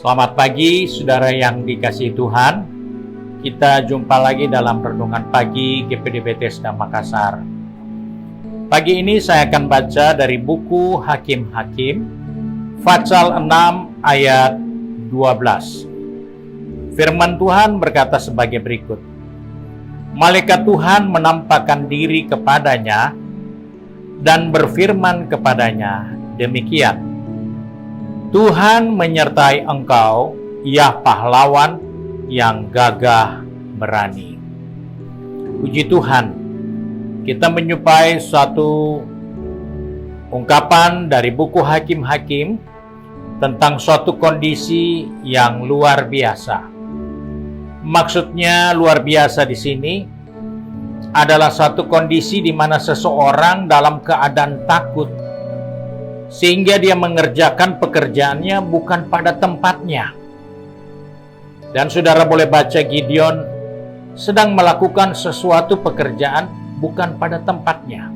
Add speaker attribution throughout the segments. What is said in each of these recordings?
Speaker 1: Selamat pagi, saudara yang dikasihi Tuhan. Kita jumpa lagi dalam Renungan Pagi GPD Bethesda Makassar. Pagi ini saya akan baca dari buku Hakim-Hakim, pasal 6 ayat 12. Firman Tuhan berkata sebagai berikut. Malaikat Tuhan menampakkan diri kepadanya dan berfirman kepadanya demikian. Tuhan menyertai engkau, ya pahlawan yang gagah berani. Puji Tuhan, kita menjumpai suatu ungkapan dari buku Hakim-Hakim tentang suatu kondisi yang luar biasa. Maksudnya luar biasa di sini adalah suatu kondisi di mana seseorang dalam keadaan takut sehingga dia mengerjakan pekerjaannya bukan pada tempatnya. Dan saudara boleh baca Gideon sedang melakukan sesuatu pekerjaan bukan pada tempatnya.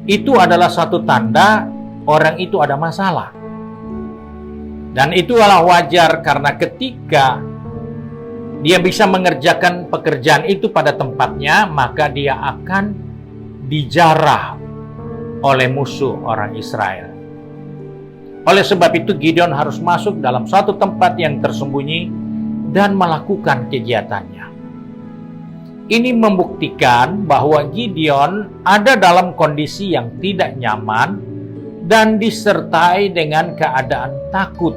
Speaker 1: Itu adalah satu tanda orang itu ada masalah. Dan itu adalah wajar karena ketika dia bisa mengerjakan pekerjaan itu pada tempatnya, maka dia akan dijarah oleh musuh orang Israel. Oleh sebab itu Gideon harus masuk dalam suatu tempat yang tersembunyi dan melakukan kegiatannya. Ini membuktikan bahwa Gideon ada dalam kondisi yang tidak nyaman dan disertai dengan keadaan takut.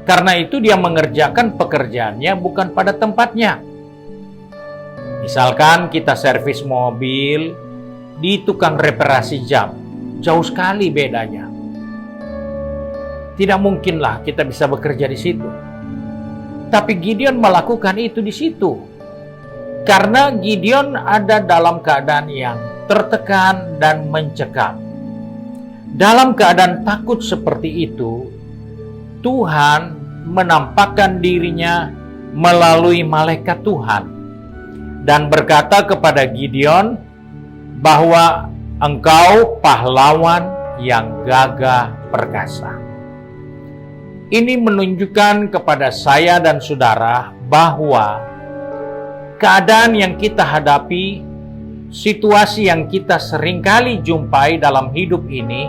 Speaker 1: Karena itu dia mengerjakan pekerjaannya bukan pada tempatnya. Misalkan kita servis mobil di tukang reparasi jam, jauh sekali bedanya. Tidak mungkinlah kita bisa bekerja di situ. Tapi Gideon melakukan itu di situ. Karena Gideon ada dalam keadaan yang tertekan dan mencekam. Dalam keadaan takut seperti itu, Tuhan menampakkan dirinya melalui malaikat Tuhan dan berkata kepada Gideon bahwa engkau pahlawan yang gagah perkasa. Ini menunjukkan kepada saya dan saudara bahwa keadaan yang kita hadapi, situasi yang kita seringkali jumpai dalam hidup ini,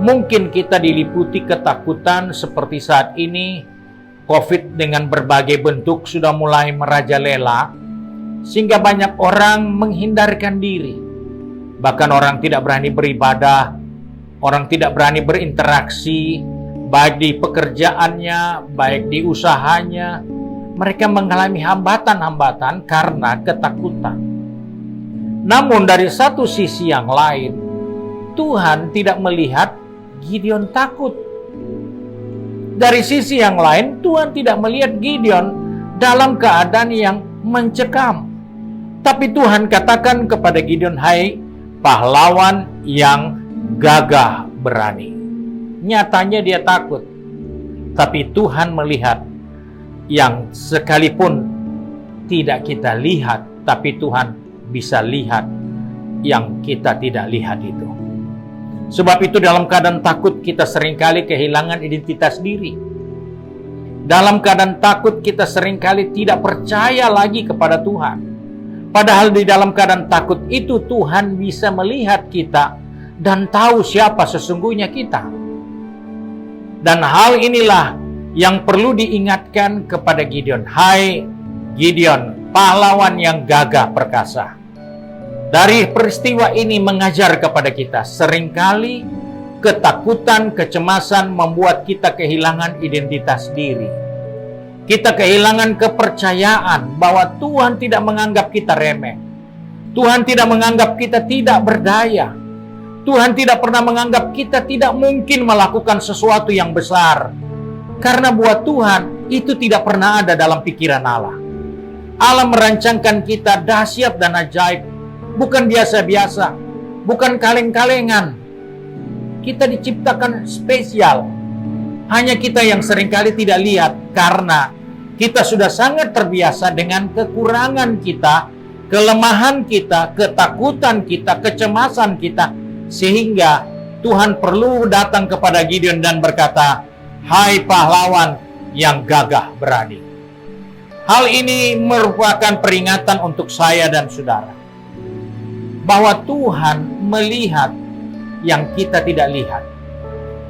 Speaker 1: mungkin kita diliputi ketakutan seperti saat ini. COVID dengan berbagai bentuk sudah mulai merajalela, sehingga banyak orang menghindarkan diri. Bahkan orang tidak berani beribadah, orang tidak berani berinteraksi, baik di pekerjaannya, baik di usahanya. Mereka mengalami hambatan-hambatan karena ketakutan. Namun dari satu sisi yang lain, Tuhan tidak melihat Gideon takut. Dari sisi yang lain, Tuhan tidak melihat Gideon dalam keadaan yang mencekam. Tapi Tuhan katakan kepada Gideon, hai pahlawan yang gagah berani. Nyatanya dia takut. Tapi Tuhan melihat yang sekalipun tidak kita lihat, tapi Tuhan bisa lihat yang kita tidak lihat itu. Sebab itu dalam keadaan takut kita seringkali kehilangan identitas diri. Dalam keadaan takut kita seringkali tidak percaya lagi kepada Tuhan. Padahal di dalam keadaan takut itu Tuhan bisa melihat kita dan tahu siapa sesungguhnya kita. Dan hal inilah yang perlu diingatkan kepada Gideon. Hai Gideon, pahlawan yang gagah perkasa. Dari peristiwa ini mengajar kepada kita, seringkali ketakutan, kecemasan membuat kita kehilangan identitas diri. Kita kehilangan kepercayaan bahwa Tuhan tidak menganggap kita remeh. Tuhan tidak menganggap kita tidak berdaya. Tuhan tidak pernah menganggap kita tidak mungkin melakukan sesuatu yang besar. Karena buat Tuhan itu tidak pernah ada dalam pikiran Allah. Allah merancangkan kita dahsyat dan ajaib. Bukan biasa-biasa. Bukan kaleng-kalengan. Kita diciptakan spesial. Hanya kita yang seringkali tidak lihat karena kita sudah sangat terbiasa dengan kekurangan kita, kelemahan kita, ketakutan kita, kecemasan kita, sehingga Tuhan perlu datang kepada Gideon dan berkata, Hai pahlawan yang gagah berani. Hal ini merupakan peringatan untuk saya dan saudara, bahwa Tuhan melihat yang kita tidak lihat.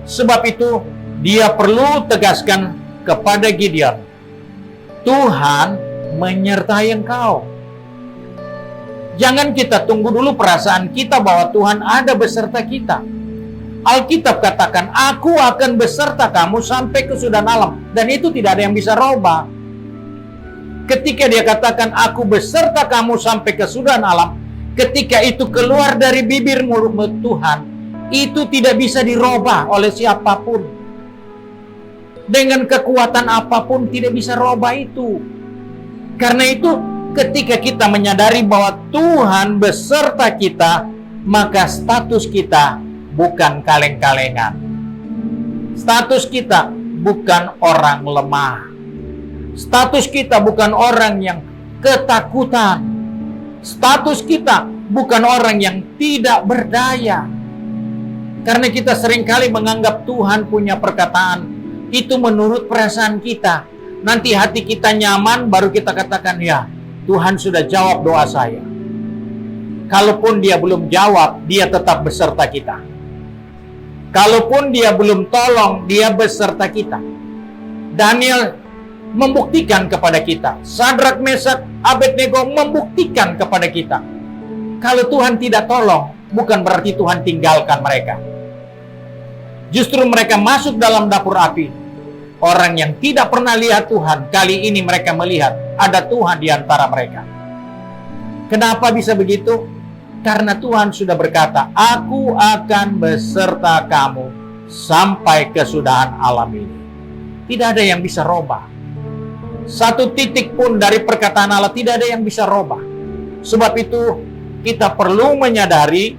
Speaker 1: Sebab itu, Dia perlu tegaskan kepada Gideon, Tuhan menyertai engkau. Jangan kita tunggu dulu perasaan kita bahwa Tuhan ada beserta kita. Alkitab katakan, aku akan beserta kamu sampai kesudahan alam. Dan itu tidak ada yang bisa robah. Ketika Dia katakan, aku beserta kamu sampai kesudahan alam, ketika itu keluar dari bibir mulut Tuhan, itu tidak bisa dirubah oleh siapapun. Dengan kekuatan apapun tidak bisa robah itu. Karena itu, ketika kita menyadari bahwa Tuhan beserta kita, maka status kita bukan kaleng-kalengan. Status kita bukan orang lemah. Status kita bukan orang yang ketakutan. Status kita bukan orang yang tidak berdaya. Karena kita seringkali menganggap Tuhan punya perkataan itu menurut perasaan kita. Nanti hati kita nyaman, baru kita katakan, ya, Tuhan sudah jawab doa saya. Kalaupun Dia belum jawab, Dia tetap beserta kita. Kalaupun Dia belum tolong, Dia beserta kita. Daniel membuktikan kepada kita. Sadrak, Mesak, Abednego membuktikan kepada kita. Kalau Tuhan tidak tolong, bukan berarti Tuhan tinggalkan mereka. Justru mereka masuk dalam dapur api. Orang yang tidak pernah lihat Tuhan, kali ini mereka melihat ada Tuhan di antara mereka. Kenapa bisa begitu? Karena Tuhan sudah berkata, aku akan beserta kamu sampai kesudahan alam ini. Tidak ada yang bisa robah. Satu titik pun dari perkataan Allah tidak ada yang bisa robah. Sebab itu kita perlu menyadari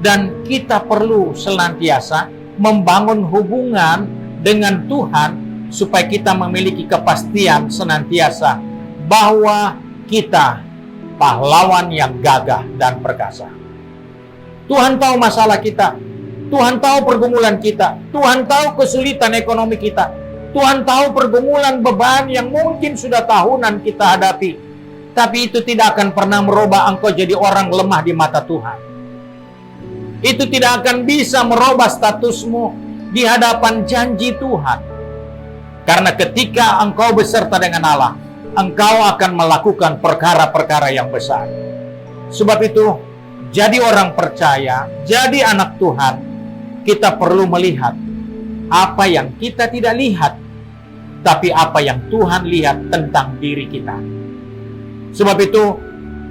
Speaker 1: dan kita perlu senantiasa membangun hubungan dengan Tuhan supaya kita memiliki kepastian senantiasa bahwa kita pahlawan yang gagah dan perkasa. Tuhan tahu masalah kita. Tuhan tahu pergumulan kita. Tuhan tahu kesulitan ekonomi kita. Tuhan tahu pergumulan beban yang mungkin sudah tahunan kita hadapi. Tapi itu tidak akan pernah merubah engkau jadi orang lemah di mata Tuhan. Itu tidak akan bisa merubah statusmu di hadapan janji Tuhan. Karena ketika engkau beserta dengan Allah, engkau akan melakukan perkara-perkara yang besar. Sebab itu, jadi orang percaya, jadi anak Tuhan, kita perlu melihat apa yang kita tidak lihat, tapi apa yang Tuhan lihat tentang diri kita. Sebab itu,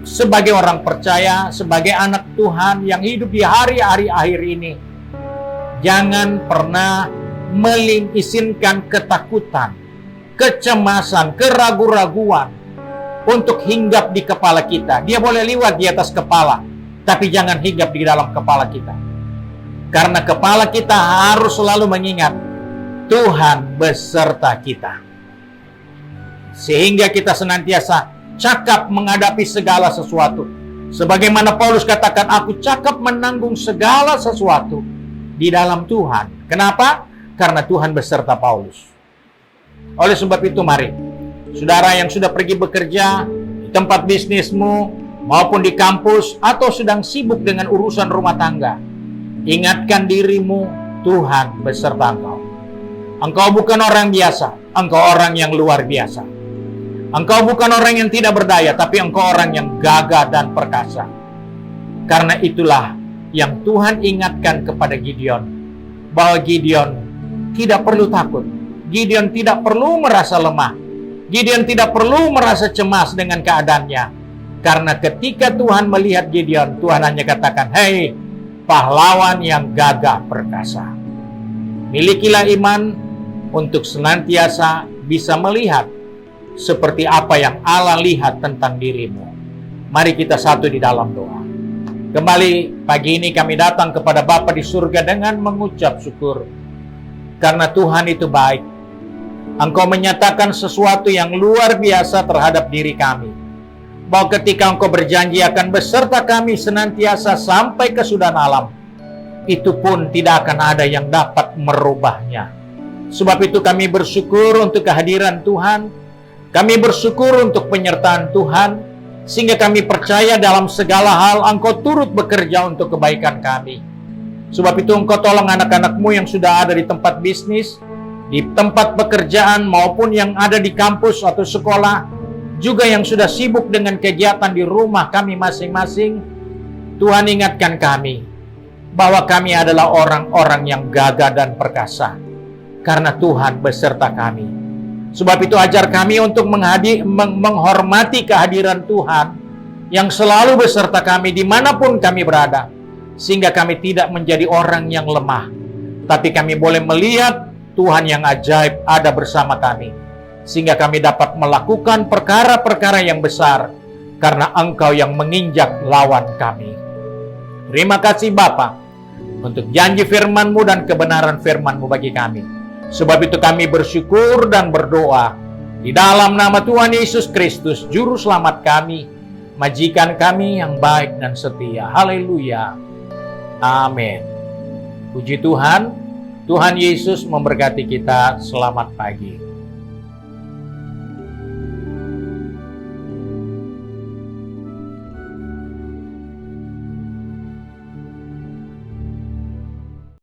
Speaker 1: sebagai orang percaya, sebagai anak Tuhan yang hidup di hari-hari akhir ini, jangan pernah mengizinkan ketakutan, kecemasan, keraguan-raguan untuk hinggap di kepala kita. Dia boleh lewat di atas kepala, tapi jangan hinggap di dalam kepala kita. Karena kepala kita harus selalu mengingat Tuhan beserta kita. Sehingga kita senantiasa cakap menghadapi segala sesuatu. Sebagaimana Paulus katakan, aku cakap menanggung segala sesuatu di dalam Tuhan. Kenapa? Karena Tuhan beserta Paulus. Oleh sebab itu, mari, saudara yang sudah pergi bekerja di tempat bisnismu, maupun di kampus, atau sedang sibuk dengan urusan rumah tangga, ingatkan dirimu, Tuhan beserta engkau. Engkau bukan orang biasa, engkau orang yang luar biasa. Engkau bukan orang yang tidak berdaya, tapi engkau orang yang gagah dan perkasa. Karena itulah yang Tuhan ingatkan kepada Gideon, bahwa Gideon tidak perlu takut. Gideon tidak perlu merasa lemah. Gideon tidak perlu merasa cemas dengan keadaannya. Karena ketika Tuhan melihat Gideon, Tuhan hanya katakan, hei, pahlawan yang gagah perkasa. Milikilah iman untuk senantiasa bisa melihat seperti apa yang Allah lihat tentang dirimu. Mari kita satu di dalam doa. Kembali pagi ini kami datang kepada Bapa di surga dengan mengucap syukur. Karena Tuhan itu baik. Engkau menyatakan sesuatu yang luar biasa terhadap diri kami. Bahwa ketika Engkau berjanji akan beserta kami senantiasa sampai kesudahan alam, itu pun tidak akan ada yang dapat merubahnya. Sebab itu kami bersyukur untuk kehadiran Tuhan. Kami bersyukur untuk penyertaan Tuhan, sehingga kami percaya dalam segala hal Engkau turut bekerja untuk kebaikan kami. Sebab itu Engkau tolong anak-anak-Mu yang sudah ada di tempat bisnis, di tempat pekerjaan, maupun yang ada di kampus atau sekolah, juga yang sudah sibuk dengan kegiatan di rumah kami masing-masing. Tuhan, ingatkan kami bahwa kami adalah orang-orang yang gagah dan perkasa, karena Tuhan beserta kami. Sebab itu ajar kami untuk menghormati kehadiran Tuhan yang selalu beserta kami dimanapun kami berada, sehingga kami tidak menjadi orang yang lemah, tapi kami boleh melihat Tuhan yang ajaib ada bersama kami, sehingga kami dapat melakukan perkara-perkara yang besar, karena Engkau yang menginjak lawan kami. Terima kasih Bapa untuk janji firman-Mu dan kebenaran firman-Mu bagi kami. Sebab itu kami bersyukur dan berdoa di dalam nama Tuhan Yesus Kristus, Juru Selamat kami, majikan kami yang baik dan setia. Haleluya. Amin. Puji Tuhan. Tuhan Yesus memberkati kita. Selamat pagi.